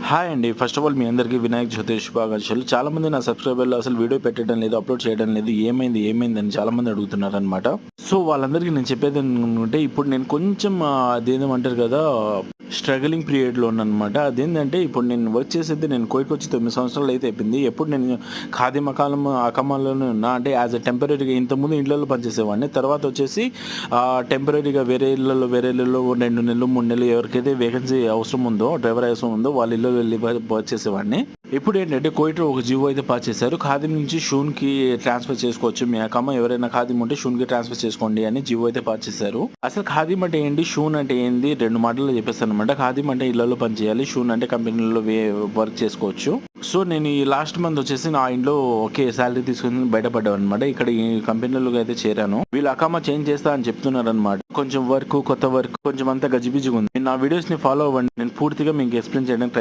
Hi అండి. First of all మీ అందరికీ వినాయక చవితి శుభాకాంక్షలు. చాలామంది నా సబ్స్క్రైబర్లు అసలు వీడియో పెట్టడం లేదు, అప్లోడ్ చేయడం లేదు. ఏమైంది అని చాలామంది అడుగుతున్నారనమాట. సో వాళ్ళందరికీ నేను చెప్పేది ఏంటంటే ఇప్పుడు నేను కొంచెం అదేమంటారు కదా, స్ట్రగలింగ్ పీరియడ్లో ఉన్నానమాట. అదేంటంటే ఇప్పుడు నేను వర్క్ చేసేది, నేను కోయికి వచ్చి 9 సంవత్సరాలు అయితే అయిపోయింది. ఎప్పుడు నేను ఖాదీ అకమాల్లోనే ఉన్నా. అంటే యాజ్ అ టెంపరీగా ఇంతకుముందు ఇళ్లలో పనిచేసేవాడిని. తర్వాత వచ్చేసి టెంపరీగా వేరే ఇళ్లలో 2 నెలలు 3 నెలలు ఎవరికైతే వేకెన్సీ అవసరం ఉందో, డ్రైవర్ అవసరం ఉందో వాళ్ళ ఇళ్ళలో వెళ్ళి వర్క్ చేసేవాడిని. ఇప్పుడు ఏంటంటే కోయిట్లో ఒక జివో అయితే పాస్ చేశారు. ఖాదీ నుంచి షూన్కి ట్రాన్స్ఫర్ చేసుకోవచ్చు. మీ అకమ్మ ఎవరైనా ఖాదీ ఉంటే షూన్కి ట్రాన్స్ఫర్ చేసుకోండి అని జివో అయితే పాస్ చేశారు. అసలు ఖాదీ అంటే ఏంటి, షూన్ అంటే ఏంది, 2 మాటల్లో చెప్పేస్తాను అనమాట. ఖాదీ అంటే ఇళ్లలో పని చేయాలి, షూన్ అంటే కంపెనీలో వర్క్ చేసుకోవచ్చు. సో నేను ఈ లాస్ట్ మంత్ వచ్చేసి నా ఇంట్లో ఒకే శాలరీ తీసుకుని బయటపడ్డాను అనమాట. ఇక్కడ ఈ కంపెనీలో అయితే చేరాను. వీళ్ళు అకమ్మ చేంజ్ చేస్తా అని చెప్తున్నారు అనమాట. కొంచెం వర్క్, కొత్త వర్క్ కొంచెం అంతా గజిబిజిగా ఉంది. నా వీడియోస్ ని ఫాలో అవ్వండి. నేను పూర్తిగా మీకు ఎక్స్ప్లెయిన్ చేయడానికి